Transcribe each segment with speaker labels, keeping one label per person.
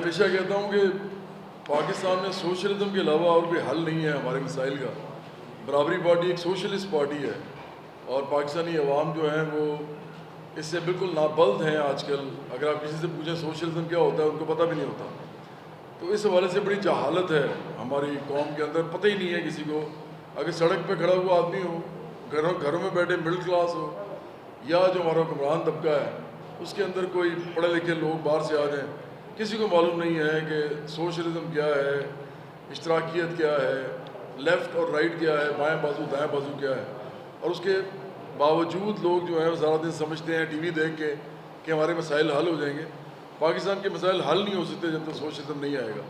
Speaker 1: ہمیشہ کہتا ہوں کہ پاکستان میں سوشلزم کے علاوہ اور کوئی حل نہیں ہے ہمارے مسائل کا. برابری پارٹی ایک سوشلسٹ پارٹی ہے اور پاکستانی عوام جو ہیں وہ اس سے بالکل نابلد ہیں آج کل. اگر آپ کسی سے پوچھیں سوشلزم کیا ہوتا ہے ان کو پتہ بھی نہیں ہوتا. تو اس حوالے سے بڑی جہالت ہے ہماری قوم کے اندر, پتہ ہی نہیں ہے کسی کو. اگر سڑک پہ کھڑا ہوا آدمی ہو, گھروں میں بیٹھے مڈل کلاس ہو, یا جو ہمارا حکمران طبقہ ہے اس کے اندر کوئی پڑھے لکھے لوگ باہر سے آ جائیں, کسی کو معلوم نہیں ہے کہ سوشلزم کیا ہے, اشتراکیت کیا ہے, لیفٹ اور رائٹ کیا ہے, بائیں بازو دائیں بازو کیا ہے. اور اس کے باوجود لوگ جو ہیں وہ سارا دن سمجھتے ہیں ٹی وی دیکھ کے کہ ہمارے مسائل حل ہو جائیں گے. پاکستان کے مسائل حل نہیں ہو سکتے جب تک سوشلزم نہیں آئے گا.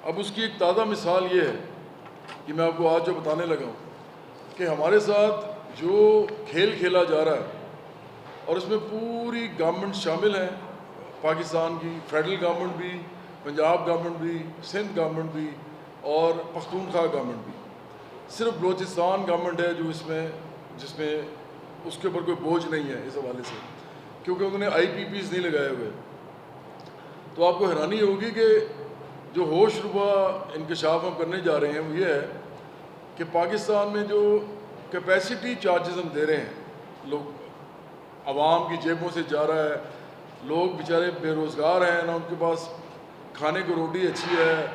Speaker 1: اب اس کی ایک تازہ مثال یہ ہے کہ میں آپ کو آج جو بتانے لگا ہوں کہ ہمارے ساتھ جو کھیل کھیلا جا رہا ہے اور اس میں پوری گورنمنٹ شامل ہے, پاکستان کی فیڈرل گورنمنٹ بھی, پنجاب گورنمنٹ بھی, سندھ گورنمنٹ بھی اور پختونخوا گورنمنٹ بھی. صرف بلوچستان گورنمنٹ ہے جو جس میں اس کے اوپر کوئی بوجھ نہیں ہے اس حوالے سے, کیونکہ انہوں نے آئی پی پیز نہیں لگائے ہوئے. تو آپ کو حیرانی ہوگی کہ جو ہوش ربا انکشاف ہم کرنے جا رہے ہیں وہ یہ ہے کہ پاکستان میں جو کیپیسٹی چارجز ہم دے رہے ہیں, لوگ عوام کی جیبوں سے جا رہا ہے, لوگ بیچارے بے روزگار ہیں, نہ ان کے پاس کھانے کو روٹی اچھی ہے,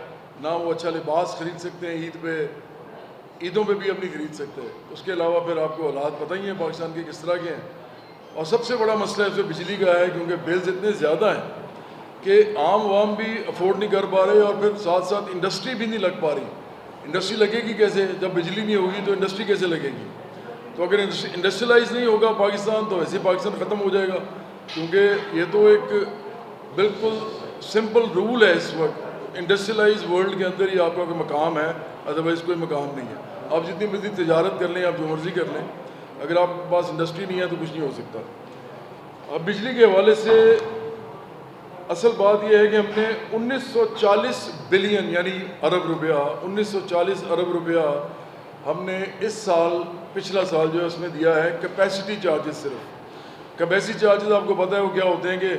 Speaker 1: نہ وہ اچھا لباس خرید سکتے ہیں عید پہ, عیدوں پہ بھی اپنی خرید سکتے ہیں. اس کے علاوہ پھر آپ کو حالات پتہ ہی ہیں پاکستان کے کس طرح کے ہیں. اور سب سے بڑا مسئلہ اس میں بجلی کا ہے, کیونکہ بلز اتنے زیادہ ہیں کہ عام عوام بھی افورڈ نہیں کر پا رہے, اور پھر ساتھ ساتھ انڈسٹری بھی نہیں لگ پا رہی. انڈسٹری لگے گی کیسے جب بجلی نہیں ہوگی؟ تو انڈسٹری کیسے لگے گی؟ تو اگر انڈسٹریلائز نہیں ہوگا پاکستان تو ویسے پاکستان ختم ہو جائے گا, کیونکہ یہ تو ایک بالکل سمپل رول ہے اس وقت. انڈسٹریلائز ورلڈ کے اندر ہی آپ کا کوئی مقام ہے, ادروائز کوئی مقام نہیں ہے. آپ جتنی مرضی تجارت کر لیں, آپ جو مرضی کر لیں, اگر آپ کے پاس انڈسٹری نہیں ہے تو کچھ نہیں ہو سکتا. اب بجلی کے حوالے سے اصل بات یہ ہے کہ ہم نے 1940 بلین یعنی ارب روپیہ 1940 ارب روپیہ ہم نے اس سال, پچھلا سال جو ہے اس میں دیا ہے کیپیسٹی چارجز. صرف کیپیسٹی چارجز آپ کو پتہ ہے وہ کیا ہوتے ہیں کہ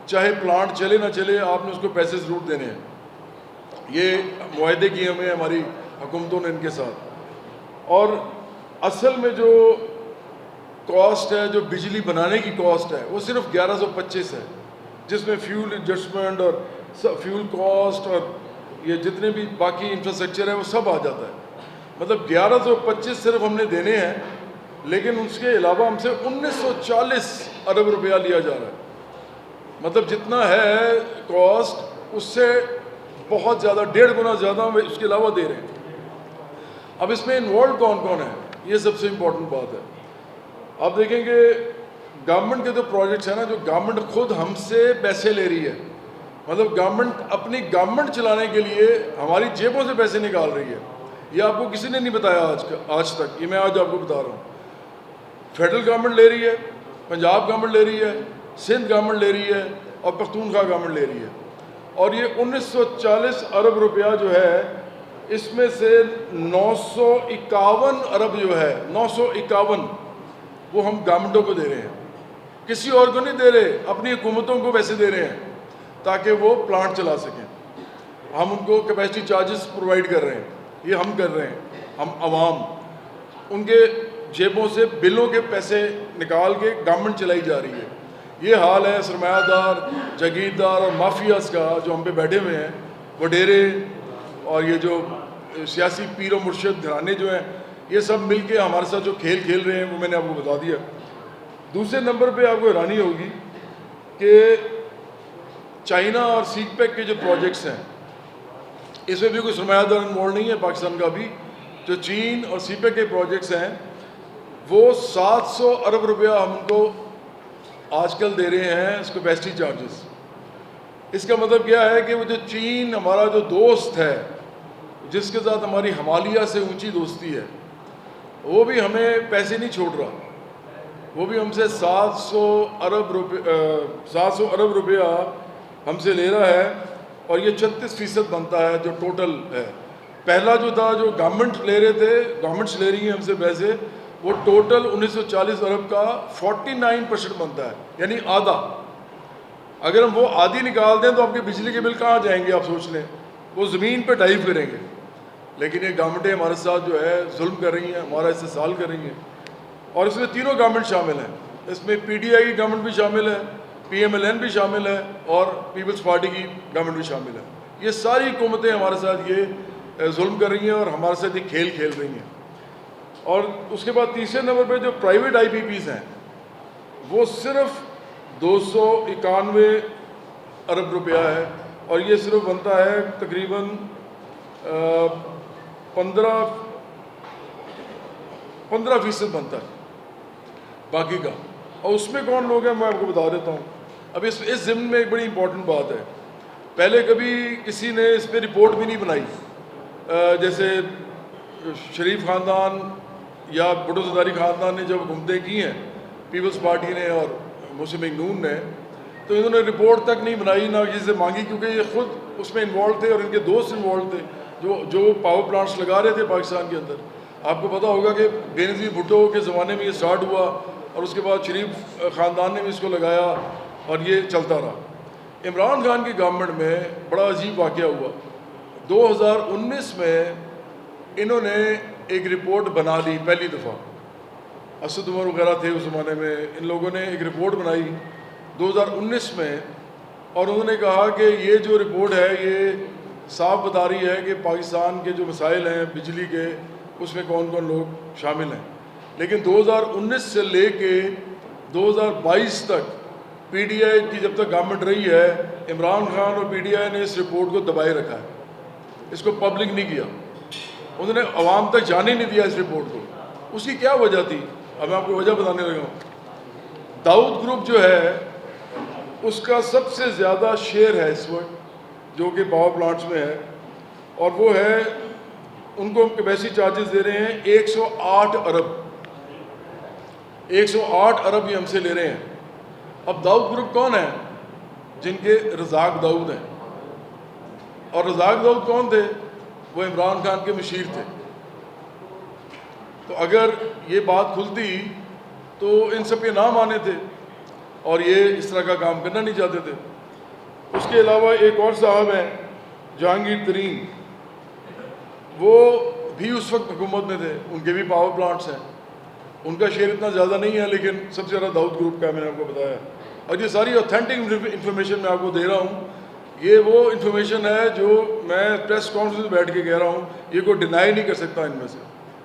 Speaker 1: چاہے پلانٹ چلے نہ چلے آپ نے اس کو پیسے ضرور دینے ہیں. یہ معاہدے کیے ہمیں ہماری حکومتوں نے ان کے ساتھ. اور اصل میں جو کاسٹ ہے, جو بجلی بنانے کی کاسٹ ہے, وہ صرف 1125 ہے, جس میں فیول ایڈجسٹمنٹ اور فیول کاسٹ اور یہ جتنے بھی باقی انفراسٹرکچر ہے وہ سب آ جاتا ہے. مطلب 1125 صرف ہم نے دینے ہیں, لیکن اس کے علاوہ ہم سے 1940 ارب روپیہ لیا جا رہا ہے. مطلب جتنا ہے کاسٹ اس سے بہت زیادہ, 1.5 گنا زیادہ ہم اس کے علاوہ دے رہے ہیں. اب اس میں انوالو کون کون ہے, یہ سب سے امپورٹنٹ بات ہے. آپ دیکھیں کہ گورنمنٹ کے جو پروجیکٹس ہیں نا, جو گورنمنٹ خود ہم سے پیسے لے رہی ہے, مطلب گورنمنٹ اپنی گورنمنٹ چلانے کے لیے ہماری جیبوں سے پیسے نکال رہی ہے. یہ آپ کو کسی نے نہیں بتایا آج تک, یہ میں آج آپ کو بتا رہا ہوں. فیڈرل گورنمنٹ لے رہی ہے, پنجاب گورنمنٹ لے رہی ہے, سندھ گورنمنٹ لے رہی ہے اور پختونخوا گورنمنٹ لے رہی ہے. اور یہ 1940 ارب روپیہ جو ہے اس میں سے 951 ارب جو ہے 951 وہ ہم گورنمنٹوں کو دے رہے ہیں, کسی اور کو نہیں دے رہے, اپنی حکومتوں کو پیسے دے رہے ہیں تاکہ وہ پلانٹ چلا سکیں. ہم ان کو کیپیسٹی چارجز پرووائڈ کر رہے ہیں, یہ ہم کر رہے ہیں. ہم عوام ان کے جیبوں سے بلوں کے پیسے نکال کے گورنمنٹ چلائی جا رہی ہے. یہ حال ہے سرمایہ دار, جاگیردار اور مافیاز کا جو ہم پہ بیٹھے ہوئے ہیں, وڈیرے اور یہ جو سیاسی پیر و مرشد گھرانے جو ہیں, یہ سب مل کے ہمارے ساتھ جو کھیل کھیل رہے ہیں وہ میں نے آپ کو بتا دیا. دوسرے نمبر پہ آپ کو حیرانی ہوگی کہ چائنا اور سیک پیک کے جو پروجیکٹس ہیں اس میں بھی کوئی سرمایہ دار انوالو نہیں ہے پاکستان کا بھی. جو چین اور سی پیک کے پروجیکٹس ہیں وہ 700 ارب روپیہ ہم ان کو آج کل دے رہے ہیں اس کیپیسٹی چارجز. اس کا مطلب کیا ہے کہ وہ جو چین ہمارا جو دوست ہے, جس کے ساتھ ہماری ہمالیہ سے اونچی دوستی ہے, وہ بھی ہمیں پیسے نہیں چھوڑ رہا. وہ بھی ہم سے 700 ارب روپیہ ہم سے لے رہا ہے, اور یہ 36% بنتا ہے جو ٹوٹل ہے. پہلا جو تھا جو گورنمنٹ لے رہے تھے, گورنمنٹس لے رہی ہیں ہم سے پیسے, وہ ٹوٹل 1940 ارب کا 49% بنتا ہے, یعنی آدھا. اگر ہم وہ آدھی نکال دیں تو آپ کے بجلی کے بل کہاں جائیں گے؟ آپ سوچ لیں، وہ زمین پہ ڈائیو کریں گے. لیکن یہ گورنمنٹیں ہمارے ساتھ جو ہے ظلم کر رہی ہیں، ہمارا استحصال کر رہی ہیں. اور اس میں تینوں گورنمنٹ شامل ہیں. اس میں پی ڈی آئی کی گورنمنٹ بھی شامل ہے، پی ایم ایل این بھی شامل ہے، اور پیپلز پارٹی کی گورنمنٹ بھی شامل ہے. یہ ساری حکومتیں ہمارے ساتھ یہ ظلم کر رہی ہیں اور ہمارے ساتھ یہ کھیل کھیل رہی ہیں. اور اس کے بعد تیسرے نمبر پہ جو پرائیویٹ آئی پی پیز ہیں وہ صرف 291 ارب روپیہ ہے، اور یہ صرف بنتا ہے تقریباً 15% بنتا ہے باقی کا. اور اس میں کون لوگ ہیں میں آپ کو بتا دیتا ہوں. اب اس ضمن میں ایک بڑی امپورٹنٹ بات ہے. پہلے کبھی کسی نے اس پہ رپورٹ بھی نہیں بنائی. جیسے شریف خاندان یا بھٹو زرداری خاندان نے جب حکومتیں کی ہیں، پیپلز پارٹی نے اور مسلم لیگ نون نے، تو انہوں نے رپورٹ تک نہیں بنائی، نہ کسی سے مانگی، کیونکہ یہ خود اس میں انوالو تھے اور ان کے دوست انوالو تھے جو پاور پلانٹس لگا رہے تھے پاکستان کے اندر. آپ کو پتہ ہوگا کہ بے نظیر بھٹو کے زمانے میں یہ سٹارٹ ہوا، اور اس کے بعد شریف خاندان نے بھی اس کو لگایا اور یہ چلتا رہا. عمران خان کی گورنمنٹ میں بڑا عجیب واقعہ ہوا. 2019 میں انہوں نے ایک رپورٹ بنا لی پہلی دفعہ. اسد عمر وغیرہ تھے اس زمانے میں، ان لوگوں نے ایک رپورٹ بنائی 2019 میں، اور انہوں نے کہا کہ یہ جو رپورٹ ہے یہ صاف بتا رہی ہے کہ پاکستان کے جو مسائل ہیں بجلی کے، اس میں کون کون لوگ شامل ہیں. لیکن 2019 سے لے کے 2022 تک پی ڈی آئی کی جب تک گورنمنٹ رہی ہے، عمران خان اور پی ڈی آئی نے اس رپورٹ کو دبائے رکھا ہے، اس کو پبلک نہیں کیا. انہوں نے عوام تک جانے نہیں دیا اس رپورٹ کو. اس کی کیا وجہ تھی؟ اب میں آپ کو وجہ بتانے لگا ہوں. داؤد گروپ جو ہے اس کا سب سے زیادہ شیئر ہے اس وقت جو کہ پاور پلانٹس میں ہے، اور وہ ہے ان کو ہم کیپیسٹی چارجز دے رہے ہیں 108 ارب. 108 ارب یہ ہم سے لے رہے ہیں. اب داؤد گروپ کون ہے؟ جن کے رزاق داؤد ہیں. اور رزاق داؤد کون تھے؟ وہ عمران خان کے مشیر تھے. تو اگر یہ بات کھلتی تو ان سب کے نام آنے تھے، اور یہ اس طرح کا کام کرنا نہیں چاہتے تھے. اس کے علاوہ ایک اور صاحب ہیں جہانگیر ترین، وہ بھی اس وقت حکومت میں تھے، ان کے بھی پاور پلانٹس ہیں. ان کا شیئر اتنا زیادہ نہیں ہے، لیکن سب سے زیادہ داؤد گروپ کا ہے، میں نے آپ کو بتایا. اور یہ ساری اوتھینٹک انفارمیشن میں آپ کو دے رہا ہوں. یہ وہ انفارمیشن ہے جو میں پریس کانفرنس میں بیٹھ کے کہہ رہا ہوں، یہ کوئی ڈینائی نہیں کر سکتا ان میں سے.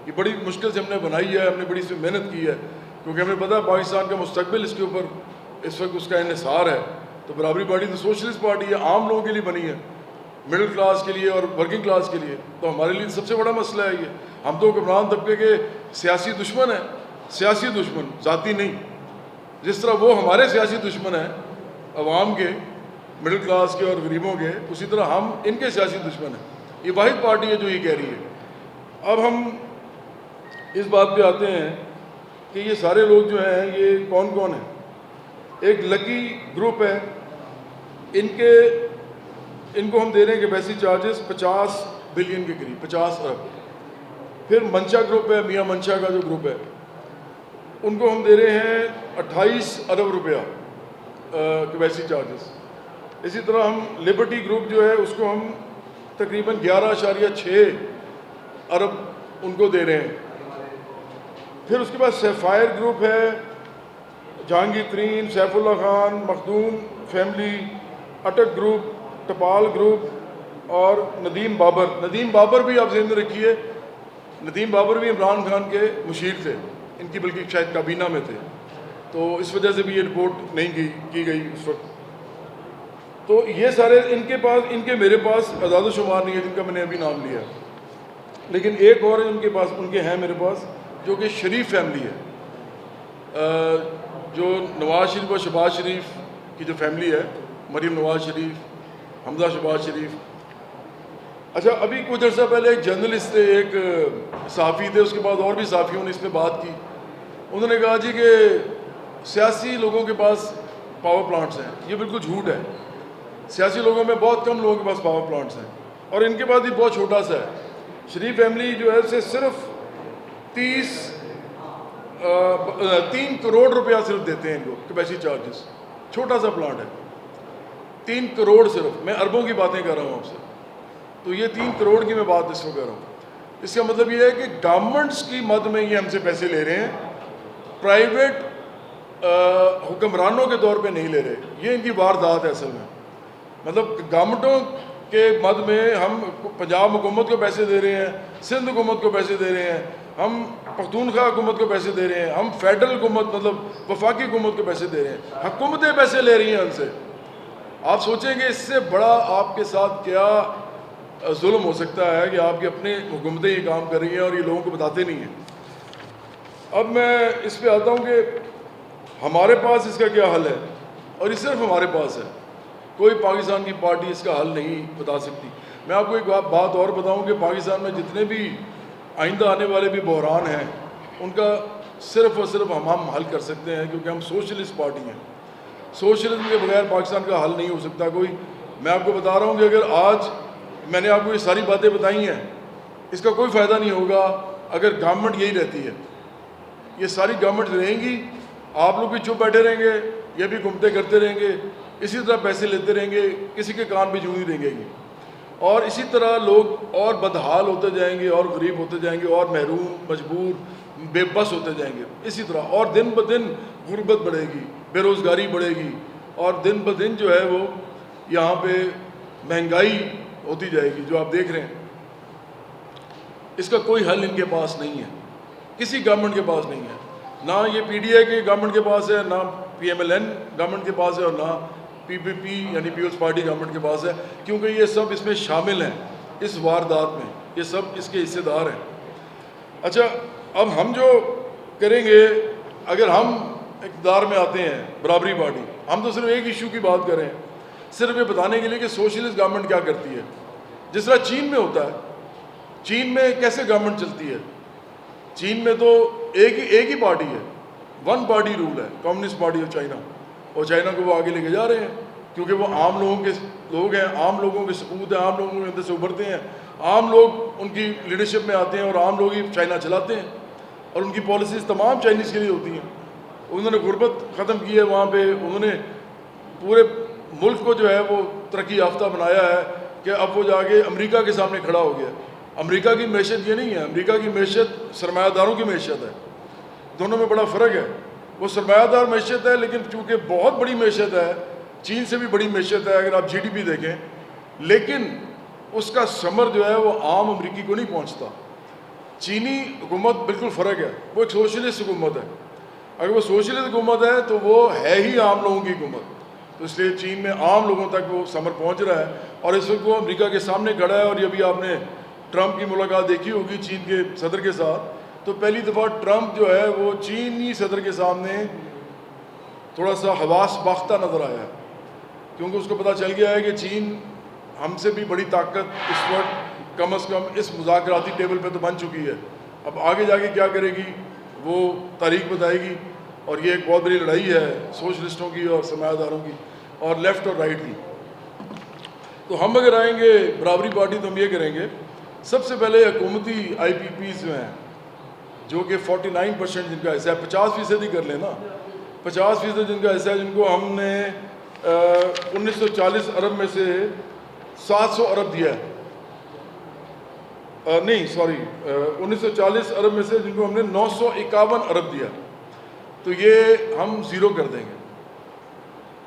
Speaker 1: یہ بڑی مشکل سے ہم نے بنائی ہے، ہم نے بڑی اس میں محنت کی ہے، کیونکہ ہمیں پتہ ہے پاکستان کا مستقبل اس کے اوپر اس وقت اس کا انحصار ہے. تو برابری پارٹی تو سوشلسٹ پارٹی ہے، عام لوگوں کے لیے بنی ہے، مڈل کلاس کے لیے اور ورکنگ کلاس کے لیے. تو ہمارے لیے سب سے بڑا مسئلہ ہے یہ. ہم تو حکمران طبقے کے سیاسی دشمن ہیں، سیاسی دشمن، ذاتی نہیں. جس طرح وہ ہمارے سیاسی دشمن ہیں عوام کے، مڈل کلاس کے اور غریبوں کے، اسی طرح ہم ان کے سیاسی دشمن ہیں. یہ واحد پارٹی ہے جو یہ کہہ رہی ہے. اب ہم اس بات پہ آتے ہیں کہ یہ سارے لوگ جو ہیں یہ کون کون ہیں. ایک لکی گروپ ہے، ان کو ہم دے رہے ہیں کیپیسٹی چارجز 50 بلین کے قریب، 50 ارب. پھر منشا گروپ ہے، میاں منشا کا جو گروپ ہے، ان کو ہم دے رہے ہیں 28 ارب روپیہ کیپیسٹی چارجز. اسی طرح ہم لبرٹی گروپ جو ہے اس کو ہم تقریباً 11.6 ارب ان کو دے رہے ہیں. پھر اس کے بعد سیفائر گروپ ہے، جہانگیر ترین، سیف اللہ خان، مخدوم فیملی، اٹک گروپ، ٹپال گروپ اور ندیم بابر. ندیم بابر بھی آپ ذہن میں رکھیے، ندیم بابر بھی عمران خان کے مشیر تھے، ان کی بلکہ شاید کابینہ میں تھے، تو اس وجہ سے بھی یہ رپورٹ نہیں کی گئی اس وقت. تو یہ سارے ان کے میرے پاس اعداد و شمار نہیں ہے جن کا میں نے ابھی نام لیا، لیکن ایک اور ان کے ہیں میرے پاس جو کہ شریف فیملی ہے، جو نواز شریف اور شہباز شریف کی جو فیملی ہے، مریم نواز شریف، حمزہ شہباز شریف. اچھا، ابھی کچھ عرصہ پہلے ایک جرنلسٹ تھے، ایک صحافی تھے، اس کے بعد اور بھی صحافیوں نے اس پہ بات کی. انہوں نے کہا جی کہ سیاسی لوگوں کے پاس پاور پلانٹس ہیں. یہ بالکل جھوٹ ہے. سیاسی لوگوں میں بہت کم لوگوں کے پاس پاور پلانٹس ہیں، اور ان کے پاس بھی بہت چھوٹا سا ہے. شریف فیملی جو ہے اسے صرف 3 کروڑ روپیہ صرف دیتے ہیں ان کو کیپیسٹی چارجز. چھوٹا سا پلانٹ ہے. 3 کروڑ صرف، میں اربوں کی باتیں کر رہا ہوں آپ سے، تو یہ 3 کروڑ کی میں بات اس کو کر رہا ہوں. اس کا مطلب یہ ہے کہ گورنمنٹس کی مد میں یہ ہم سے پیسے لے رہے ہیں، پرائیویٹ حکمرانوں کے طور پہ نہیں لے رہے. یہ ان کی واردات ہے اصل میں. مطلب گورنمنٹوں کے مد میں ہم پنجاب حکومت کو پیسے دے رہے ہیں، سندھ حکومت کو پیسے دے رہے ہیں، ہم پختونخوا حکومت کو پیسے دے رہے ہیں، ہم فیڈرل حکومت مطلب وفاقی حکومت کو پیسے دے رہے ہیں، حکومتیں پیسے لے رہی ہیں ان سے. آپ سوچیں کہ اس سے بڑا آپ کے ساتھ کیا ظلم ہو سکتا ہے کہ آپ کی اپنی حکومتیں یہ کام کر رہی ہیں اور یہ لوگوں کو بتاتے نہیں ہیں. اب میں اس پہ آتا ہوں کہ ہمارے پاس اس کا کیا حل ہے، اور یہ صرف ہمارے پاس ہے. کوئی پاکستان کی پارٹی اس کا حل نہیں بتا سکتی. میں آپ کو ایک بات اور بتاؤں کہ پاکستان میں جتنے بھی آئندہ آنے والے بھی بحران ہیں ان کا صرف اور صرف ہم حل کر سکتے ہیں، کیونکہ ہم سوشلسٹ پارٹی ہیں. سوشلزم کے بغیر پاکستان کا حل نہیں ہو سکتا کوئی. میں آپ کو بتا رہا ہوں کہ اگر آج میں نے آپ کو یہ ساری باتیں بتائی ہیں، اس کا کوئی فائدہ نہیں ہوگا اگر گورنمنٹ یہی رہتی ہے. یہ ساری گورنمنٹ رہیں گی، آپ لوگ بھی چپ بیٹھے رہیں گے، یہ بھی گھومتے کرتے رہیں گے، اسی طرح پیسے لیتے رہیں گے، کسی کے کان بھی جوں نہیں رہیں گے، اور اسی طرح لوگ اور بدحال ہوتے جائیں گے، اور غریب ہوتے جائیں گے، اور محروم مجبور بے بس ہوتے جائیں گے اسی طرح. اور دن بدن غربت بڑھے گی، بے روزگاری بڑھے گی، اور دن بدن جو ہے وہ یہاں پہ مہنگائی ہوتی جائے گی جو آپ دیکھ رہے ہیں. اس کا کوئی حل ان کے پاس نہیں ہے، کسی گورنمنٹ کے پاس نہیں ہے. نہ یہ پی ڈی آئی کے گورنمنٹ کے پاس ہے، نہ P M L N government کے پاس ہے، اور نہ پی پی پی یعنی پیپلز پارٹی گورنمنٹ کے پاس ہے، کیونکہ یہ سب اس میں شامل ہیں، اس واردات میں یہ سب اس کے حصے دار ہیں. اچھا، اب ہم جو کریں گے، اگر ہم اقتدار میں آتے ہیں برابری پارٹی، ہم تو صرف ایک ایشو کی بات کریں، صرف یہ بتانے کے لیے کہ سوشلسٹ گورنمنٹ کیا کرتی ہے. جس طرح چین میں ہوتا ہے، چین میں کیسے گورنمنٹ چلتی ہے؟ چین میں تو ایک ہی پارٹی ہے، ون پارٹی رول ہے، کمیونسٹ پارٹی آف چائنا، اور چائنا کو وہ آگے لے کے جا رہے ہیں کیونکہ وہ عام لوگوں کے لوگ ہیں، عام لوگوں کے سپوت ہیں، عام لوگوں کے اندر سے ابھرتے ہیں، عام لوگ ان کی لیڈرشپ میں آتے ہیں، اور عام لوگ ہی چائنا چلاتے ہیں، اور ان کی پالیسیز تمام چائنیز کے لیے ہوتی ہیں. انہوں نے غربت ختم کی ہے وہاں پہ، انہوں نے پورے ملک کو جو ہے وہ ترقی یافتہ بنایا ہے کہ اب وہ جا کے امریکہ کے سامنے کھڑا ہو گیا. امریکہ کی معیشت یہ نہیں ہے، امریکہ کی معیشت سرمایہ داروں کی معیشت ہے. دونوں میں بڑا فرق ہے. وہ سرمایہ دار معیشت ہے، لیکن چونکہ بہت بڑی معیشت ہے، چین سے بھی بڑی معیشت ہے اگر آپ جی ڈی پی دیکھیں، لیکن اس کا ثمر جو ہے وہ عام امریکی کو نہیں پہنچتا. چینی حکومت بالکل فرق ہے، وہ ایک سوشلسٹ حکومت ہے. اگر وہ سوشلسٹ حکومت ہے تو وہ ہے ہی عام لوگوں کی حکومت، تو اس لیے چین میں عام لوگوں تک وہ ثمر پہنچ رہا ہے، اور اس وقت وہ امریکہ کے سامنے کھڑا ہے. اور یہ بھی آپ نے ٹرمپ کی ملاقات دیکھی ہوگی چین کے صدر کے ساتھ، تو پہلی دفعہ ٹرمپ جو ہے وہ چینی صدر کے سامنے تھوڑا سا حواس باختہ نظر آیا ہے، کیونکہ اس کو پتہ چل گیا ہے کہ چین ہم سے بھی بڑی طاقت اس وقت کم از کم اس مذاکراتی ٹیبل پہ تو بن چکی ہے. اب آگے جا کے کیا کرے گی وہ تاریخ بتائے گی. اور یہ ایک بہت بڑی لڑائی ہے سوشلسٹوں کی اور سرمایہ داروں کی، اور لیفٹ اور رائٹ کی. تو ہم اگر آئیں گے برابری پارٹی تو ہم یہ کریں گے، سب سے پہلے حکومتی آئی پی پیز جو ہیں، جو کہ 49% جن کا حصہ ہے، 50% ہی کر لیں نا، 50% جن کا حصہ ہے، جن کو ہم نے 1940 ارب میں سے 700 ارب دیا ہے، نہیں سوری 1940 ارب میں سے جن کو ہم نے 951 ارب دیا، تو یہ ہم زیرو کر دیں گے.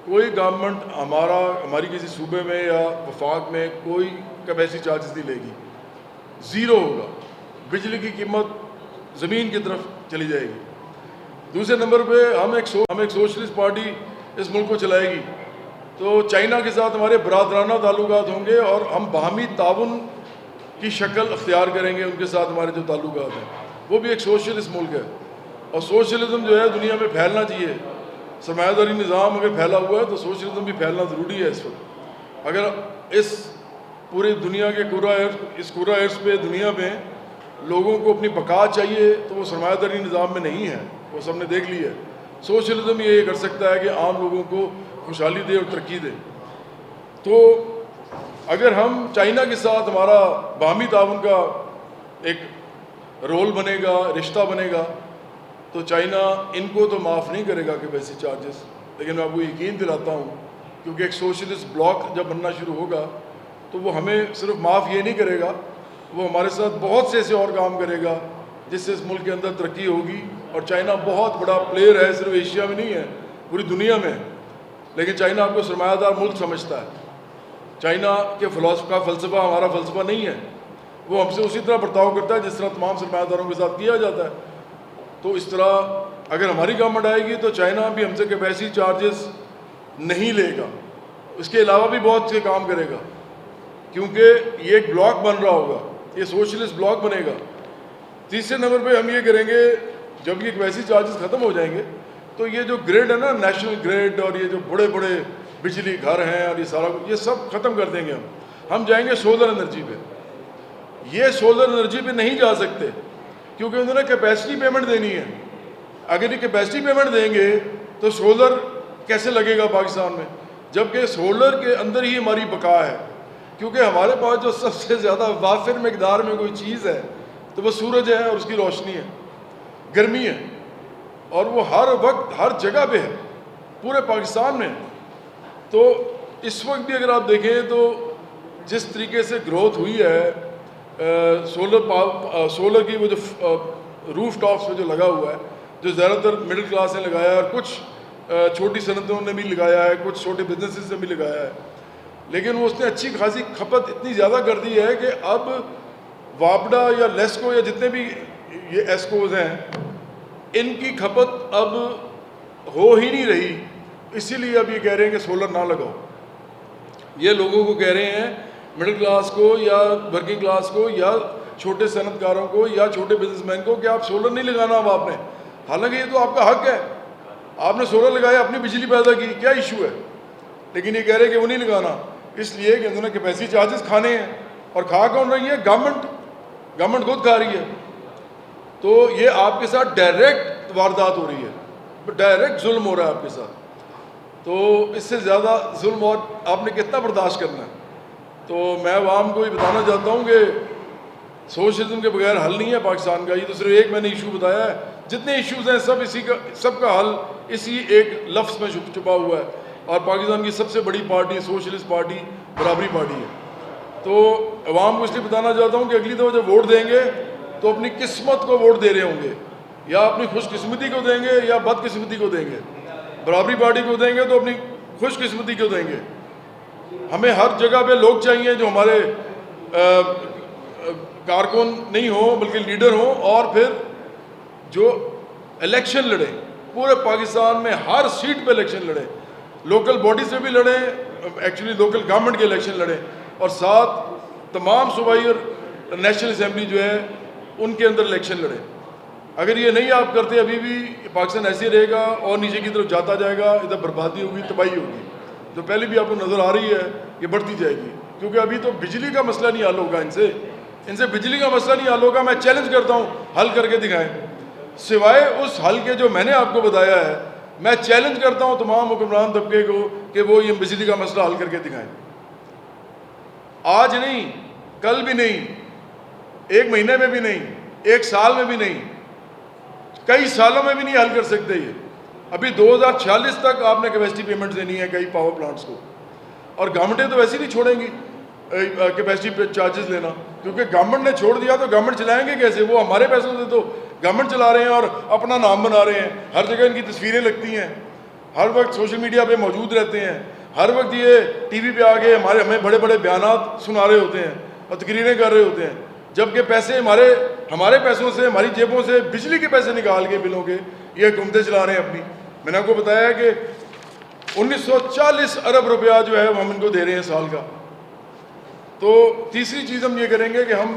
Speaker 1: کوئی گورنمنٹ ہماری کسی صوبے میں یا وفاق میں کوئی کیپیسٹی چارجز نہیں لے گی، زیرو ہوگا. بجلی کی قیمت زمین کی طرف چلی جائے گی. دوسرے نمبر پہ ہم ایک سوشلسٹ پارٹی اس ملک کو چلائے گی، تو چائنا کے ساتھ ہمارے برادرانہ تعلقات ہوں گے، اور ہم باہمی تعاون کی شکل اختیار کریں گے. ان کے ساتھ ہمارے جو تعلقات ہیں وہ بھی ایک سوشلسٹ ملک ہے، اور سوشلزم جو ہے دنیا میں پھیلنا چاہیے. سرمایہ داری نظام اگر پھیلا ہوا ہے تو سوشلزم بھی پھیلنا ضروری ہے. اس وقت اگر اس پوری دنیا کے کورا ارض پہ دنیا میں لوگوں کو اپنی بقا چاہیے تو وہ سرمایہ داری نظام میں نہیں ہے، وہ سب نے دیکھ لی ہے. سوشلزم یہ کر سکتا ہے کہ عام لوگوں کو خوشحالی دے اور ترقی دے. تو اگر ہم چائنا کے ساتھ ہمارا باہمی تعاون کا ایک رول بنے گا، رشتہ بنے گا، تو چائنا ان کو تو معاف نہیں کرے گا کیپیسٹی چارجز، لیکن میں آپ کو یقین دلاتا ہوں کیونکہ ایک سوشلسٹ بلاک جب بننا شروع ہوگا تو وہ ہمیں صرف معاف یہ نہیں کرے گا، وہ ہمارے ساتھ بہت سے ایسے اور کام کرے گا جس سے اس ملک کے اندر ترقی ہوگی. اور چائنا بہت بڑا پلیئر ہے، صرف ایشیا میں نہیں ہے، پوری دنیا میں. لیکن چائنا آپ کو سرمایہ دار ملک سمجھتا ہے. چائنا کے فلسفہ ہمارا فلسفہ نہیں ہے. وہ ہم سے اسی طرح برتاؤ کرتا ہے جس طرح تمام سرمایہ داروں کے ساتھ کیا جاتا ہے. تو اس طرح اگر ہماری گورنمنٹ آئے گی تو چائنا بھی ہم سے کیپیسٹی چارجز نہیں لے گا، اس کے علاوہ بھی بہت سے کام کرے گا، کیونکہ یہ ایک بلاک بن رہا ہوگا، یہ سوشلسٹ بلاک بنے گا. تیسرے نمبر پہ ہم یہ کریں گے، جب یہ کیپیسٹی چارجز ختم ہو جائیں گے تو یہ جو گریڈ ہے نا، نیشنل گریڈ، اور یہ جو بڑے بڑے بجلی گھر ہیں اور یہ سارا یہ سب ختم کر دیں گے. ہم جائیں گے سولر انرجی پہ. یہ سولر انرجی پہ نہیں جا سکتے کیونکہ انہوں نے کیپیسٹی پیمنٹ دینی ہے. اگر یہ کیپیسٹی پیمنٹ دیں گے تو سولر کیسے لگے گا پاکستان میں؟ جبکہ سولر کے اندر ہی ہماری بقا ہے، کیونکہ ہمارے پاس جو سب سے زیادہ وافر مقدار میں کوئی چیز ہے تو وہ سورج ہے اور اس کی روشنی ہے، گرمی ہے، اور وہ ہر وقت ہر جگہ پہ ہے پورے پاکستان میں. تو اس وقت بھی اگر آپ دیکھیں تو جس طریقے سے گروتھ ہوئی ہے سولر کی، وہ جو روف ٹاپس پہ جو لگا ہوا ہے، جو زیادہ تر مڈل کلاس نے لگایا ہے، اور کچھ چھوٹی صنعتوں نے بھی لگایا ہے، کچھ چھوٹے بزنسز نے بھی لگایا ہے، لیکن وہ اس نے اچھی خاصی کھپت اتنی زیادہ کر دی ہے کہ اب وابڈا یا لیسکو یا جتنے بھی یہ ایسکوز ہیں، ان کی کھپت اب ہو ہی نہیں رہی. اسی لیے اب یہ کہہ رہے ہیں کہ سولر نہ لگاؤ. یہ لوگوں کو کہہ رہے ہیں، مڈل کلاس کو یا ورکنگ کلاس کو یا چھوٹے صنعت کاروں کو یا چھوٹے بزنس مین کو، کہ آپ سولر نہیں لگانا اب آپ نے. حالانکہ یہ تو آپ کا حق ہے، آپ نے سولر لگایا، اپنی بجلی پیدا کی، کیا ایشو ہے؟ لیکن یہ کہہ رہے ہیں کہ وہ نہیں لگانا، اس لیے کہ انہوں نے کیپیسٹی چارجز کھانے ہیں. اور کھا کون رہی ہے؟ گورنمنٹ خود کھا رہی ہے. تو یہ آپ کے ساتھ ڈائریکٹ واردات ہو رہی ہے، ڈائریکٹ ظلم ہو رہا ہے آپ کے ساتھ. تو اس سے زیادہ ظلم اور آپ نے کتنا برداشت کرنا ہے؟ تو میں عوام کو یہ بتانا چاہتا ہوں کہ سوشلزم کے بغیر حل نہیں ہے پاکستان کا. یہ تو صرف ایک میں نے ایشو بتایا ہے، جتنے ایشوز ہیں سب کا حل اسی ایک لفظ میں چھپا ہوا ہے. اور پاکستان کی سب سے بڑی پارٹی سوشلسٹ پارٹی برابری پارٹی ہے. تو عوام کو اس لیے بتانا چاہتا ہوں کہ اگلی دفعہ جب ووٹ دیں گے تو اپنی قسمت کو ووٹ دے رہے ہوں گے، یا اپنی خوش قسمتی کو دیں گے یا بد قسمتی کو دیں گے. برابری پارٹی کو دیں گے تو اپنی خوش قسمتی کو دیں گے. ہمیں ہر جگہ پہ لوگ چاہیے جو ہمارے کارکن نہیں ہوں بلکہ لیڈر ہوں، اور پھر جو الیکشن لڑیں پورے پاکستان میں، ہر سیٹ پہ الیکشن لڑیں، لوکل باڈیز میں بھی لڑیں، ایکچولی لوکل گورنمنٹ کے الیکشن لڑیں، اور ساتھ تمام صوبائی اور نیشنل اسمبلی جو ہے ان کے اندر الیکشن لڑیں. اگر یہ نہیں آپ کرتے، ابھی بھی پاکستان ایسے رہے گا اور نیچے کی طرف جاتا جائے گا، ادھر بربادی ہوگی، تباہی ہوگی، جو پہلے بھی آپ کو نظر آ رہی ہے کہ بڑھتی جائے گی. کیونکہ ابھی تو بجلی کا مسئلہ نہیں حل ہوگا، ان سے بجلی کا مسئلہ نہیں حل ہوگا. میں چیلنج کرتا ہوں حل کر کے دکھائیں. سوائے اس حل کے جو میں نے آپ کو بتایا ہے، میں چیلنج کرتا ہوں تمام حکمران طبقے کو کہ وہ یہ بجلی کا مسئلہ حل کر کے دکھائیں. آج نہیں، کل بھی نہیں، ایک مہینے میں بھی نہیں، ایک سال میں بھی نہیں، کئی سالوں میں بھی نہیں حل کر سکتے. یہ ابھی 2046 تک آپ نے کیپیسٹی پیمنٹ دینی ہے کئی پاور پلانٹس کو، اور گورنمنٹیں تو ویسے نہیں چھوڑیں گی کیپیسٹی پہ چارجز لینا، کیونکہ گورنمنٹ نے چھوڑ دیا تو گورنمنٹ چلائیں گے کیسے؟ وہ ہمارے پیسوں سے تو گورنمنٹ چلا رہے ہیں اور اپنا نام بنا رہے ہیں. ہر جگہ ان کی تصویریں لگتی ہیں، ہر وقت سوشل میڈیا پہ موجود رہتے ہیں، ہر وقت یہ ٹی وی پہ آ کے ہمیں بڑے بڑے بیانات سنا رہے ہوتے ہیں اور تقریریں کر رہے ہوتے ہیں، جبکہ پیسے ہمارے پیسوں سے، ہماری جیبوں سے بجلی کے پیسے نکال کے بلوں کے یہ حکومتیں چلا رہے ہیں اپنی. میں نے آپ کو بتایا کہ 1940 ارب روپیہ جو ہے وہ ہم ان کو دے رہے ہیں سال کا. تو تیسری چیز ہم یہ کریں گے کہ ہم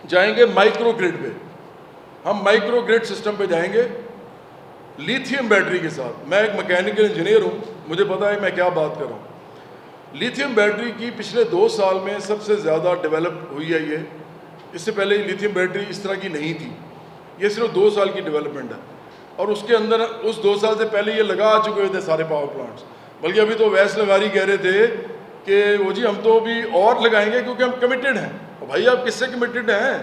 Speaker 1: جائیں گے مائکرو گرڈ پہ. ہم مائکرو گرڈ سسٹم پہ جائیں گے لیتھیم بیٹری کے ساتھ. میں ایک میکینیکل انجینئر ہوں، مجھے پتا ہے میں کیا بات کر رہا ہوں. لیتھیم بیٹری کی پچھلے 2 سال میں سب سے زیادہ ڈیولپ ہوئی ہے یہ. اس سے پہلے لیتھیم بیٹری اس طرح کی نہیں تھی، یہ صرف 2 سال کی ڈیولپمنٹ ہے. اور اس کے اندر اس 2 سال سے پہلے یہ لگا چکے تھے سارے پاور پلانٹس. بلکہ ابھی تو ویس لغاری کہہ رہے تھے کہ وہ جی ہم تو بھی اور لگائیں گے کیونکہ ہم کمیٹڈ ہیں. بھائی آپ کس سے کمیٹڈ ہیں؟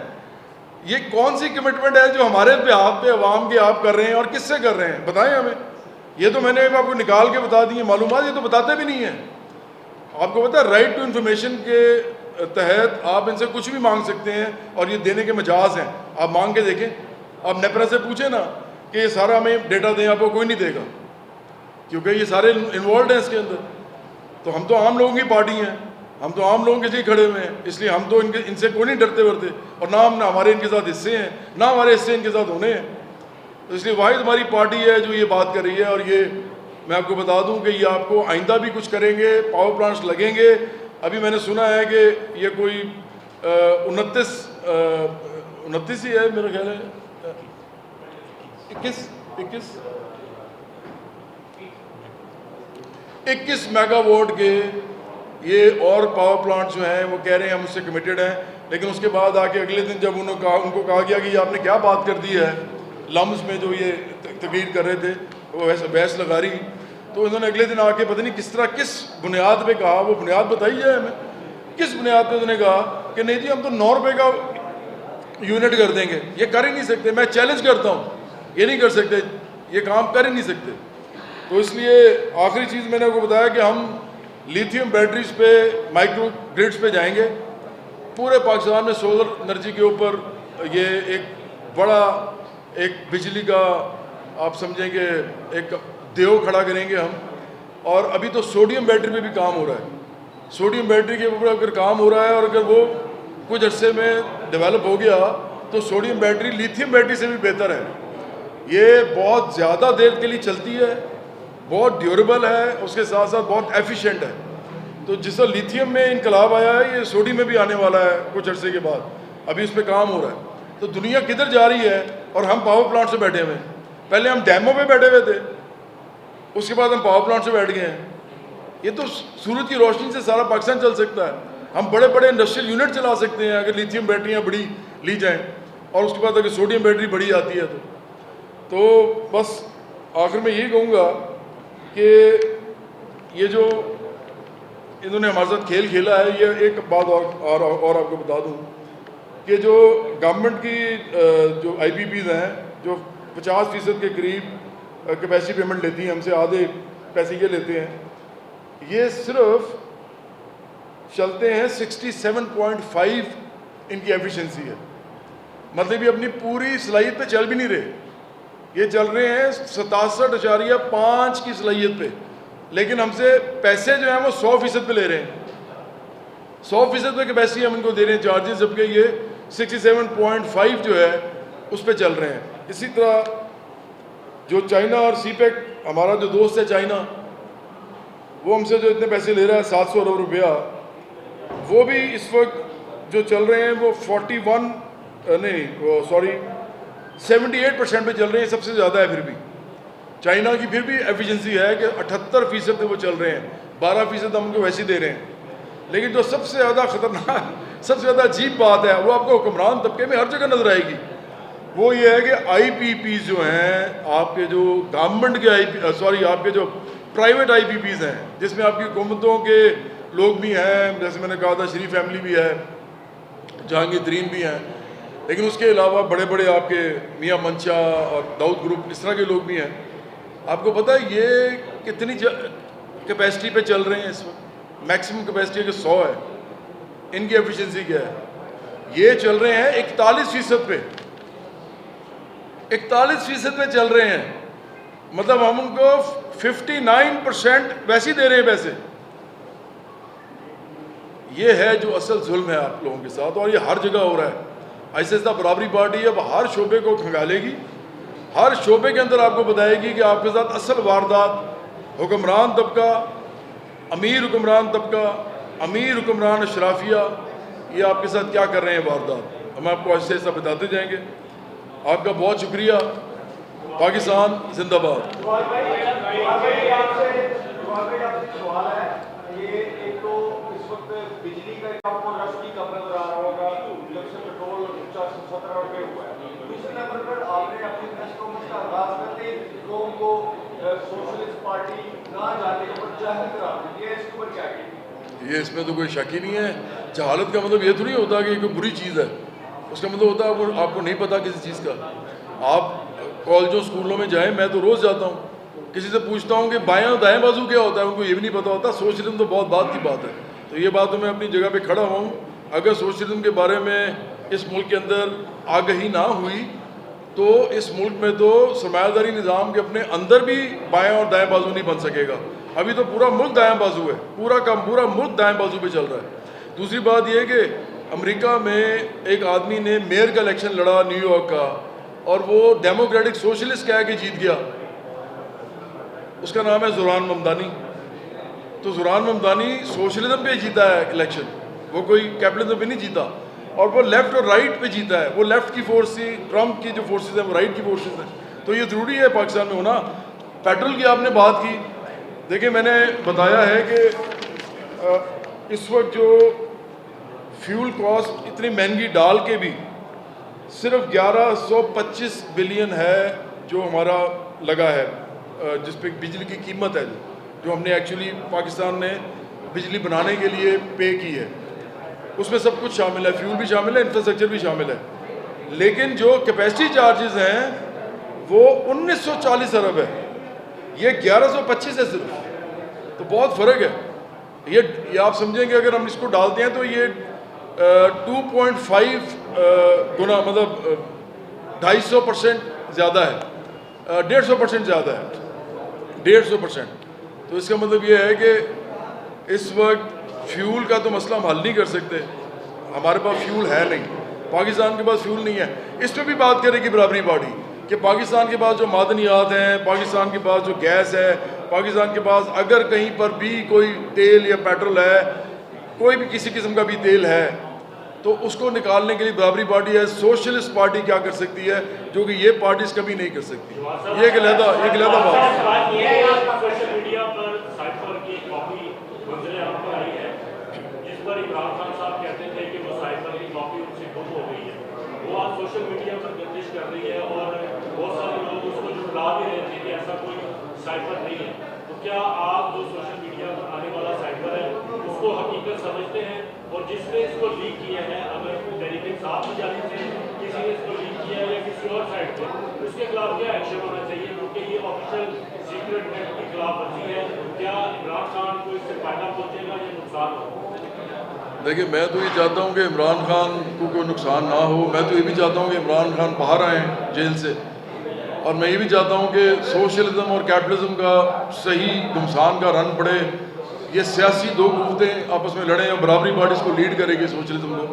Speaker 1: یہ کون سی کمٹمنٹ ہے جو ہمارے پہ آپ پہ عوام کے آپ کر رہے ہیں، اور کس سے کر رہے ہیں؟ بتائیں ہمیں. یہ تو میں نے آپ کو نکال کے بتا دی ہیں معلومات، یہ تو بتاتے بھی نہیں ہیں. آپ کو پتہ ہے رائٹ ٹو انفارمیشن کے تحت آپ ان سے کچھ بھی مانگ سکتے ہیں اور یہ دینے کے مجاز ہیں. آپ مانگ کے دیکھیں، آپ نیپرا سے پوچھیں نا کہ یہ سارا ہمیں ڈیٹا دیں، آپ کو کوئی نہیں دے گا کیونکہ یہ سارے انوالوڈ ہیں اس کے اندر. تو ہم تو عام لوگوں کی پارٹی ہیں، ہم تو عام لوگوں کے لیے کھڑے ہوئے ہیں، اس لیے ہم تو ان سے کوئی نہیں ڈرتے ورتے، اور نہ ہمارے ان کے ساتھ حصے ہیں، نہ ہمارے حصے ان کے ساتھ ہونے ہیں. تو اس لیے واحد ہماری پارٹی ہے جو یہ بات کر رہی ہے. اور یہ میں آپ کو بتا دوں کہ یہ آپ کو آئندہ بھی کچھ کریں گے، پاور پلانٹس لگیں گے. ابھی میں نے سنا ہے کہ یہ کوئی 29 ہی ہے میرا خیال ہے، 21 میگا واٹ کے یہ اور پاور پلانٹ جو ہیں وہ کہہ رہے ہیں ہم اس سے کمیٹڈ ہیں. لیکن اس کے بعد آ کے اگلے دن جب ان کو کہا گیا کہ یہ آپ نے کیا بات کر دی ہے لمز میں جو یہ تقریر کر رہے تھے، وہ بحث لگا رہی، تو انہوں نے اگلے دن آ کے پتہ نہیں کس طرح کس بنیاد پہ کہا، وہ بنیاد بتائی ہے ہمیں کس بنیاد پہ انہوں نے کہا کہ نہیں جی ہم تو 9 روپے کا یونٹ کر دیں گے. یہ کر ہی نہیں سکتے. میں چیلنج کرتا ہوں، یہ نہیں کر سکتے، یہ کام کر ہی نہیں سکتے. تو اس لیے آخری چیز میں نے آپ کو بتایا کہ ہم لیتھیم بیٹریز پہ، مائکرو گریڈز پہ جائیں گے. پورے پاکستان میں سولر انرجی کے اوپر یہ ایک بڑا ایک بجلی کا آپ سمجھیں کہ ایک دیو کھڑا کریں گے ہم. اور ابھی تو سوڈیم بیٹری پہ بھی کام ہو رہا ہے. سوڈیم بیٹری کے اوپر اگر کام ہو رہا ہے اور اگر وہ کچھ عرصے میں ڈیولپ ہو گیا تو سوڈیم بیٹری لیتھیم بیٹری سے بھی بہتر ہے. یہ بہت زیادہ دیر کے لیے چلتی ہے، بہت ڈیوریبل ہے، اس کے ساتھ ساتھ بہت ایفیشینٹ ہے. تو جس طرح لیتھیم میں انقلاب آیا ہے، یہ سوڈیم میں بھی آنے والا ہے کچھ عرصے کے بعد. ابھی اس پہ کام ہو رہا ہے. تو دنیا کدھر جا رہی ہے اور ہم پاور پلانٹ سے بیٹھے ہوئے ہیں. پہلے ہم ڈیموں پہ بیٹھے ہوئے تھے، اس کے بعد ہم پاور پلانٹ سے بیٹھ گئے ہیں. یہ تو سورج کی روشنی سے سارا پاکستان چل سکتا ہے. ہم بڑے بڑے انڈسٹریل یونٹ چلا سکتے ہیں اگر لیتھیم بیٹریاں بڑی لی جائیں، اور اس کے بعد اگر سوڈیم بیٹری بڑی آتی ہے تو بس آخر میں یہی کہوں گا کہ یہ جو انہوں نے ہمارے ساتھ کھیل کھیلا ہے، یہ ایک بات اور آپ کو بتا دوں کہ جو گورنمنٹ کی جو آئی پی پیز ہیں جو 50% کے قریب کیپیسٹی پیمنٹ لیتی ہیں ہم سے، آدھے پیسے یہ لیتے ہیں، یہ صرف چلتے ہیں 67.5 ان کی ایفیشنسی ہے. مطلب یہ اپنی پوری صلاحیت پہ چل بھی نہیں رہے، یہ چل رہے ہیں 67.5 کی صلاحیت پہ. لیکن ہم سے پیسے جو ہیں وہ 100% پہ لے رہے ہیں. 100% پہ کیپیسٹی ہم ان کو دے رہے ہیں چارجز، جبکہ یہ 67.5 جو ہے اس پہ چل رہے ہیں. اسی طرح جو چائنا اور سی پیک ہمارا جو دوست ہے چائنا، وہ ہم سے جو اتنے پیسے لے رہا ہے 700 ارب روپیہ، وہ بھی اس وقت جو چل رہے ہیں وہ 78% پہ چل رہے ہیں. سب سے زیادہ ہے. پھر بھی چائنا کی پھر بھی ایفیشنسی ہے کہ 78% پہ وہ چل رہے ہیں، 12% ہم کو ویسے دے رہے ہیں. لیکن جو سب سے زیادہ خطرناک، سب سے زیادہ عجیب بات ہے، وہ آپ کو حکمران طبقے میں ہر جگہ نظر آئے گی، وہ یہ ہے کہ آئی پی پیز جو ہیں آپ کے جو گورنمنٹ کے آپ کے جو پرائیویٹ آئی پی پیز ہیں، جس میں آپ کی حکومتوں کے لوگ بھی ہیں، جیسے میں نے کہا تھا شریف فیملی بھی ہے، جہانگیر ترین بھی ہیں، لیکن اس کے علاوہ بڑے بڑے آپ کے میاں منشا اور داؤد گروپ اس طرح کے لوگ بھی ہیں. آپ کو پتہ ہے یہ کتنی کیپیسٹی پہ چل رہے ہیں اس وقت؟ میکسیمم کیپیسٹی کہ 100 ہے. ان کی ایفیشنسی کیا ہے؟ یہ چل رہے ہیں 41% پہ، 41% پہ چل رہے ہیں. مطلب ہم ان کو 59% ویسے ہی دے رہے ہیں پیسے. یہ ہے جو اصل ظلم ہے آپ لوگوں کے ساتھ، اور یہ ہر جگہ ہو رہا ہے. ایسے ایسا برابری پارٹی اب ہر شعبے کو کھنگالے گی، ہر شعبے کے اندر آپ کو بتائے گی کہ آپ کے ساتھ اصل واردات حکمران طبقہ، امیر حکمران طبقہ، امیر حکمران اشرافیہ، یہ آپ کے ساتھ کیا کر رہے ہیں واردات. ہم آپ کو ایسے ایسا بتاتے جائیں گے. آپ کا بہت شکریہ. پاکستان زندہ باد. یہ اس میں تو کوئی شک ہی نہیں ہے. جہالت کا مطلب یہ تو نہیں ہوتا کہ یہ کوئی بری چیز ہے. اس کا مطلب ہوتا ہے آپ کو نہیں پتا کسی چیز کا. آپ کالجوں اسکولوں میں جائیں، میں تو روز جاتا ہوں، کسی سے پوچھتا ہوں کہ بائیں اور دائیں بازو کیا ہوتا ہے، ان کو یہ بھی نہیں پتہ ہوتا. سوشلزم تو بہت بات کی بات ہے. تو یہ بات تو میں اپنی جگہ پہ کھڑا ہوں. اگر سوشلزم کے بارے میں اس ملک کے اندر آگہی نہ ہوئی تو اس ملک میں تو سرمایہ داری نظام کے اپنے اندر بھی بائیں اور دائیں بازو نہیں بن سکے گا. ابھی تو پورا ملک دائیں بازو ہے، پورا کا پورا ملک دائیں بازو پہ چل رہا ہے. دوسری بات یہ کہ امریکہ میں ایک آدمی نے میئر کا الیکشن لڑا نیو یارک کا، اور وہ ڈیموکریٹک سوشلسٹ کہہ کے جیت گیا. اس کا نام ہے زوران ممدانی. تو زوران ممدانی سوشلزم پہ جیتا ہے الیکشن، وہ کوئی کیپٹلزم پہ نہیں جیتا. اور وہ لیفٹ اور رائٹ پہ جیتا ہے. وہ لیفٹ کی فورس تھی، ٹرمپ کی جو فورسز ہیں وہ رائٹ کی فورسز ہیں. تو یہ ضروری ہے پاکستان میں ہونا. پیٹرول کی آپ نے بات کی، دیکھیں میں نے بتایا ہے کہ اس وقت جو فیول کاسٹ اتنی مہنگی ڈال کے بھی صرف 1125 بلین ہے جو ہمارا لگا ہے، جس پہ بجلی کی قیمت ہے جو ہم نے ایکچولی پاکستان نے بجلی بنانے کے لیے پے کی ہے. اس میں سب کچھ شامل ہے، فیول بھی شامل ہے، انفراسٹرکچر بھی شامل ہے. لیکن جو کیپیسٹی چارجز ہیں وہ 1940 ارب ہے، یہ 1125 ہے صرف. تو بہت فرق ہے. یہ آپ سمجھیں کہ اگر ہم اس کو ڈالتے ہیں تو یہ 2.5 گنا، مطلب 250% زیادہ ہے، 150% زیادہ ہے، 150%. تو اس کا مطلب یہ ہے کہ اس وقت فیول کا تو مسئلہ ہم حل نہیں کر سکتے. ہمارے پاس فیول ہے نہیں، پاکستان کے پاس فیول نہیں ہے. اس پہ بھی بات کرے گی برابری پارٹی کہ پاکستان کے پاس جو معدنیات ہیں، پاکستان کے پاس جو گیس ہے، پاکستان کے پاس اگر کہیں پر بھی کوئی تیل یا پیٹرول ہے، کوئی بھی کسی قسم کا بھی تیل ہے، تو اس کو نکالنے کے لیے برابری پارٹی ہے. سوشلسٹ پارٹی کیا کر سکتی ہے جو کہ یہ پارٹیز کبھی نہیں کر سکتی. یہ ایک علیحدہ بات ہے.
Speaker 2: سوشل میڈیا پر سائفر کی کاپی منظر عام پر آئی ہے، جس پر عمران خان صاحب کہتے تھے کہ وہ سائفر کی کاپی ان سے گم ہو گئی ہے. وہ آج سوشل میڈیا پر گردش کر رہی ہے اور بہت سارے لوگ اس کو جھٹلا بھی رہے تھے کہ ایسا کوئی سائفر نہیں ہے. تو کیا آپ جو سوشل میڈیا پر آنے والا سائفر ہے اس کو حقیقت سمجھتے ہیں؟ اور جس نے اس کو لیک کیا ہے، اگر تحریک انصاف کی جانب سے کسی نے اس کو لیک کیا ہے یا کسی اور سائٹ پہ، اس کے خلاف کیا ایکشن ہونا چاہیے؟ کیونکہ یہ آفیشیل سیکرٹ ایکٹ کی خلاف ورزی ہے. کیا عمران خان کو اس سے فائدہ پہنچے گا یا نقصان ہو؟
Speaker 1: دیکھیں میں تو یہ چاہتا ہوں کہ عمران خان کو کوئی نقصان نہ ہو. میں تو یہ بھی چاہتا ہوں کہ عمران خان باہر آئیں جیل سے. اور میں یہ بھی چاہتا ہوں کہ سوشلزم اور کیپٹلزم کا صحیح گھمسان کا رن پڑے. یہ سیاسی دو قوتیں آپس میں لڑیں اور برابری پارٹی اس کو لیڈ کرے گی سوشلزم کو.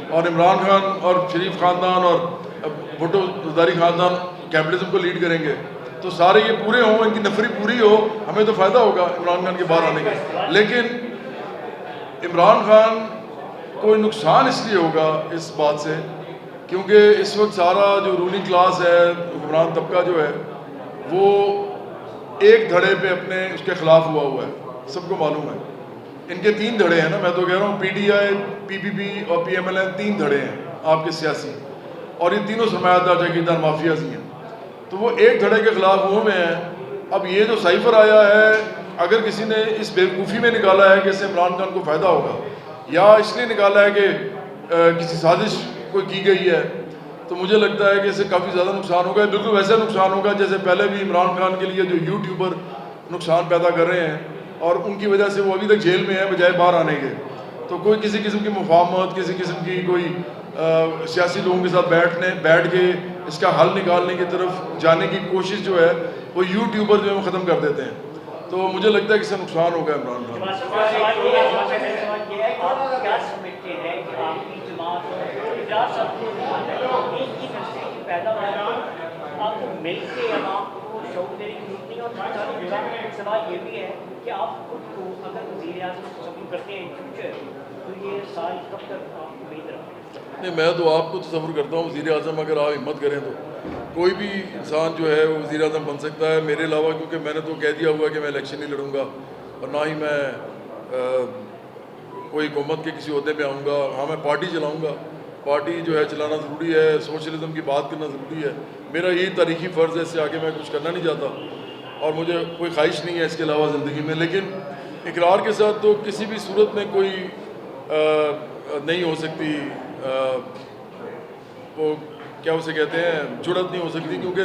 Speaker 1: اور عمران خان اور شریف خاندان اور بھٹو زرداری خاندان کیپٹلزم کو لیڈ کریں گے تو سارے یہ پورے ہوں، ان کی نفری پوری ہو، ہمیں تو فائدہ ہوگا عمران خان کے باہر آنے کا. لیکن عمران خان کوئی نقصان اس لیے ہوگا اس بات سے کیونکہ اس وقت سارا جو رولنگ کلاس ہے، حکمران طبقہ جو ہے، وہ ایک دھڑے پہ اپنے اس کے خلاف ہوا ہے. سب کو معلوم ہے ان کے 3 دھڑے ہیں نا. میں تو کہہ رہا ہوں پی ڈی آئی، پی پی پی اور پی ایم ایل این 3 دھڑے ہیں آپ کے سیاسی، اور یہ تینوں سرمایہ دار جاگیردار مافیاز ہی ہیں. تو وہ ایک دھڑے کے خلاف ہوئے میں ہیں. اب یہ جو سائفر آیا ہے، اگر کسی نے اس بیوقوفی میں نکالا ہے کہ اس سے عمران خان کو فائدہ ہوگا یا اس لیے نکالا ہے کہ کسی سازش کوئی کی گئی ہے، تو مجھے لگتا ہے کہ اس سے کافی زیادہ نقصان ہوگا. بالکل ویسا نقصان ہوگا جیسے پہلے بھی عمران خان کے لیے جو یوٹیوبر نقصان پیدا کر رہے ہیں اور ان کی وجہ سے وہ ابھی تک جیل میں ہیں بجائے باہر آنے کے. تو کوئی کسی قسم کی مفاہمت، کسی قسم کی کوئی سیاسی لوگوں کے ساتھ بیٹھ کے اس کا حل نکالنے کی طرف جانے کی کوشش جو ہے وہ یوٹیوبر جو ہے وہ ختم کر دیتے ہیں. تو مجھے لگتا ہے کہ اس سے نقصان ہوگا عمران خان.
Speaker 3: آپ کو مل کے عوام کو شوق دینے کی ضرورت نہیں. اور سوال یہ بھی ہے کہ آپ خود کو اگر وزیر اعظم تصور کرتے ہیں فیوچر، تو یہ سال کب تک آپ امید رکھتے ہیں؟
Speaker 1: نہیں، میں تو آپ کو تصور کرتا ہوں وزیر اعظم اگر آپ ہمت کریں تو کوئی بھی انسان جو ہے وہ وزیر اعظم بن سکتا ہے میرے علاوہ، کیونکہ میں نے تو کہہ دیا ہوا کہ میں الیکشن نہیں لڑوں گا اور نہ ہی میں کوئی حکومت کے کسی عہدے پہ آؤں گا. ہاں میں پارٹی چلاؤں گا. پارٹی جو ہے چلانا ضروری ہے، سوشلزم کی بات کرنا ضروری ہے. میرا یہی تاریخی فرض ہے، اس سے آگے میں کچھ کرنا نہیں چاہتا اور مجھے کوئی خواہش نہیں ہے اس کے علاوہ زندگی میں. لیکن اقرار کے ساتھ تو کسی بھی صورت میں کوئی نہیں ہو سکتی، وہ کیا اسے کہتے ہیں، جرات نہیں ہو سکتی. کیونکہ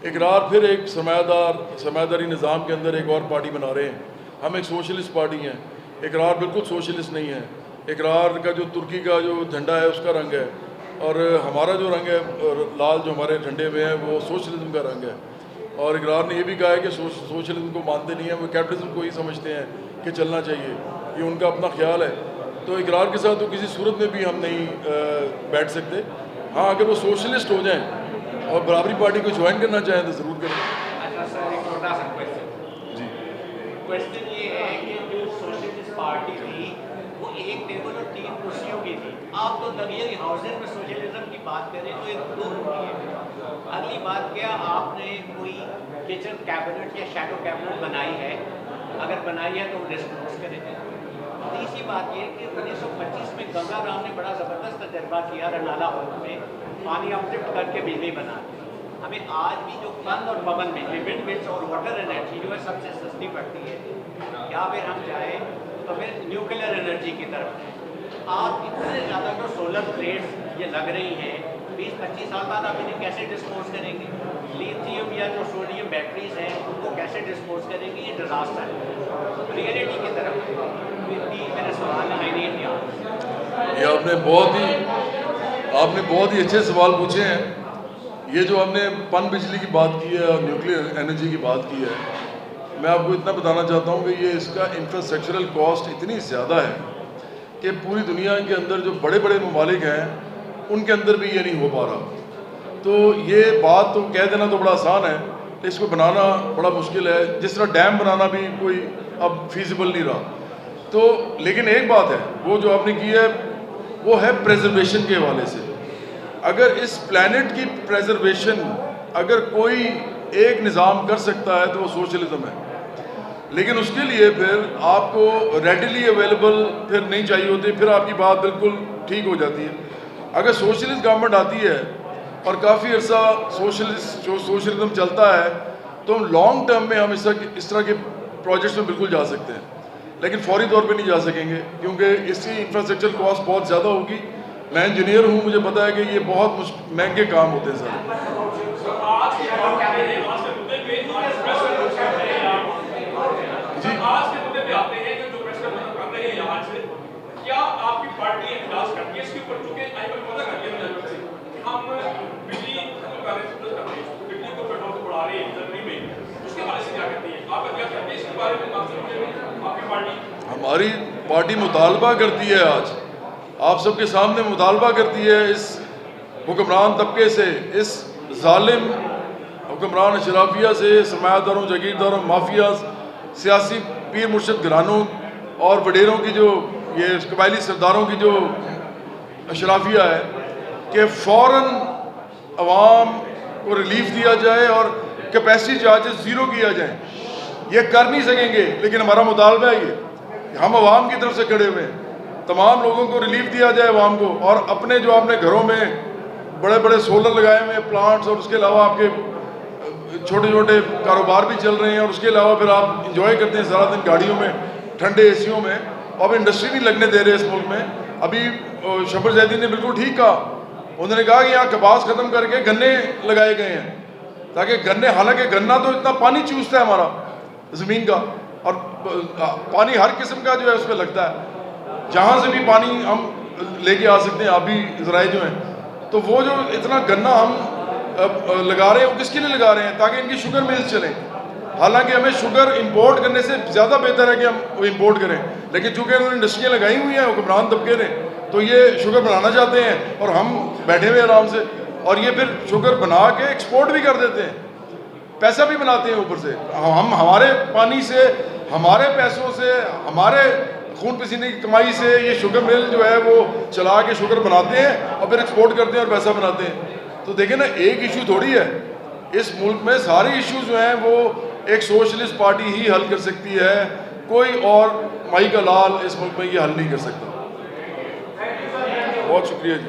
Speaker 1: اقرار پھر ایک سرمایہ داری نظام کے اندر ایک اور پارٹی بنا رہے ہیں. ہم ایک سوشلسٹ پارٹی ہیں. اقرار بالکل سوشلسٹ نہیں ہے. اقرار کا جو ترکی کا جو جھنڈا ہے اس کا رنگ ہے, اور ہمارا جو رنگ ہے لال جو ہمارے جھنڈے میں ہے وہ سوشلزم کا رنگ ہے. اور اقرار نے یہ بھی کہا ہے کہ سوشلزم کو مانتے نہیں ہیں, وہ کیپٹلزم کو ہی سمجھتے ہیں کہ چلنا چاہیے. یہ ان کا اپنا خیال ہے. تو اقرار کے ساتھ تو کسی صورت میں بھی ہم نہیں بیٹھ سکتے. ہاں اگر وہ سوشلسٹ ہو جائیں اور برابری پارٹی کو جوائن کرنا چاہیں تو ضرور کریں.
Speaker 4: اچھا سر, ایک چھوٹا سا کوشچن.
Speaker 1: جی
Speaker 4: کوشچن یہ ہے کہ جو سوشلسٹ پارٹی تھی وہ ایک ٹیبل اور 3 کرسیوں کی تھی. آپ تو لگیری ہاؤسز میں سوشلزم کی بات کریں تو ایک 2 روم کی ہے. اگلی بات کیا آپ نے کوئی کچن کیبنٹ یا شیڈو کیبنٹ بنائی ہے؟ اگر بنائی ہے تو ڈسکلوز کریں. تیسری بات یہ کہ 1925 میں گنگا رام نے بڑا زبردست تجربہ کیا رنالا ہال میں, پانی اپ لفٹ کر کے بجلی بنا دی. ہمیں آج بھی جو پن اور پون بجلی ونڈ ملس اور واٹر انرجی جو ہے سب سے سستی پڑتی ہے, یا پھر ہم چاہیں تو پھر نیوکلیر انرجی کی طرف ہیں. آپ اتنے زیادہ جو سولر پلیٹس یہ لگ رہی ہیں 20-25 سال بعد آپ انہیں کیسے ڈسپوز کریں گے؟ لیتھیم یا جو سوڈیم بیٹریز ہیں ان کو کیسے ڈسپوز کریں گے؟ یہ ڈیزاسٹر ہے. ریئلٹی کی طرف میرے سوال ہے.
Speaker 1: یہ آپ نے بہت ہی اچھے سوال پوچھے ہیں. یہ جو ہم نے پن بجلی کی بات کی ہے اور نیوکلیر انرجی کی بات کی ہے, میں آپ کو اتنا بتانا چاہتا ہوں کہ یہ اس کا انفراسٹرکچرل کاسٹ اتنی زیادہ ہے کہ پوری دنیا کے اندر جو بڑے بڑے ممالک ہیں ان کے اندر بھی یہ نہیں ہو پا رہا. تو یہ بات تو کہہ دینا تو بڑا آسان ہے, اس کو بنانا بڑا مشکل ہے. جس طرح ڈیم بنانا بھی کوئی اب فیزیبل نہیں رہا. تو لیکن ایک بات ہے, وہ جو آپ نے کی ہے وہ ہے پریزرویشن کے حوالے سے. اگر اس پلانٹ کی پریزرویشن اگر کوئی ایک نظام کر سکتا ہے تو وہ سوشلزم ہے. لیکن اس کے لیے پھر آپ کو ریڈیلی اویلیبل پھر نہیں چاہیے ہوتی, پھر آپ کی بات بالکل ٹھیک ہو جاتی ہے. اگر سوشلسٹ گورنمنٹ آتی ہے اور کافی عرصہ سوشلزم چلتا ہے تو لانگ ٹرم میں ہم اس طرح کے پروجیکٹس میں بالکل جا سکتے ہیں, لیکن فوری طور پہ نہیں جا سکیں گے کیونکہ اس کی انفراسٹرکچر کاسٹ بہت زیادہ ہوگی. میں انجینئر ہوں, مجھے پتا ہے کہ یہ بہت مہنگے کام ہوتے ہیں سارے. جی
Speaker 2: آج کے مدعے پہ آتے ہیں جو پریس کانفرنس کر رہے ہیں یہاں سے, کیا آپ کی پارٹی اجلاس کرتی ہے اس کے اوپر, چونکہ آئی پر پتہ کر کے ہم بجلی ختم کر رہے ہیں, بجلی کو پیٹرول سے بڑھا رہے ہیں جنوری میں, اس کے بارے سے کیا کرتی ہے آپ؟ کیا کرتے ہیں اس کے بارے میں آپ کی پارٹی؟
Speaker 1: ہماری پارٹی مطالبہ کرتی ہے, آج آپ سب کے سامنے مطالبہ کرتی ہے اس حکمران طبقے سے, اس ظالم حکمران اشرافیہ سے, سرمایہ داروں, جاگیرداروں, مافیاز, سیاسی پیر مرشد گھرانوں اور وڈیروں کی جو یہ قبائلی سرداروں کی جو اشرافیہ ہے کہ فوراً عوام کو ریلیف دیا جائے اور کیپیسٹی چارجز زیرو کیا جائیں. یہ کر نہیں سکیں گے, لیکن ہمارا مطالبہ ہے یہ, ہم عوام کی طرف سے کھڑے ہوئے ہیں. تمام لوگوں کو ریلیف دیا جائے عوام کو, اور اپنے جو آپ نے گھروں میں بڑے بڑے سولر لگائے ہوئے پلانٹس, اور اس کے علاوہ آپ کے چھوٹے چھوٹے کاروبار بھی چل رہے ہیں, اور اس کے علاوہ پھر آپ انجوائے کرتے ہیں سارا دن گاڑیوں میں, ٹھنڈے اے سیوں میں, اور انڈسٹری نہیں لگنے دے رہے اس ملک میں. ابھی شبر زیدی نے بالکل ٹھیک کہا, انہوں نے کہا کہ یہاں کپاس ختم کر کے گنے لگائے گئے ہیں تاکہ گنے, حالانکہ گنا تو اتنا پانی چوستا ہے ہمارا زمین کا, اور پانی ہر قسم کا جو ہے اس پہ لگتا ہے, جہاں سے بھی پانی ہم لے کے آ سکتے ہیں, آبی ذرائع جو ہیں. تو وہ جو اتنا گنا ہم لگا رہے ہیں وہ کس کے لیے لگا رہے ہیں؟ تاکہ ان کی شوگر ملز چلیں. حالانکہ ہمیں شوگر امپورٹ کرنے سے زیادہ بہتر ہے کہ ہم وہ امپورٹ کریں, لیکن چونکہ انہوں نے انڈسٹریاں لگائی ہوئی ہیں حکمران طبقے نے, تو یہ شوگر بنانا چاہتے ہیں اور ہم بیٹھے ہوئے آرام سے, اور یہ پھر شوگر بنا کے ایکسپورٹ بھی کر دیتے ہیں, پیسہ بھی بناتے ہیں اوپر سے. ہم ہمارے پانی سے, ہمارے پیسوں سے, ہمارے خون پسینے کی کمائی سے یہ شوگر مل جو ہے وہ چلا کے شوگر بناتے ہیں اور پھر ایکسپورٹ کرتے ہیں اور پیسہ بناتے ہیں. تو دیکھیں نا, ایک ایشو تھوڑی ہے اس ملک میں, سارے ایشوز جو ہیں وہ ایک سوشلسٹ پارٹی ہی حل کر سکتی ہے, کوئی اور مائی کا لال اس ملک میں یہ حل نہیں کر سکتا. بہت شکریہ جی.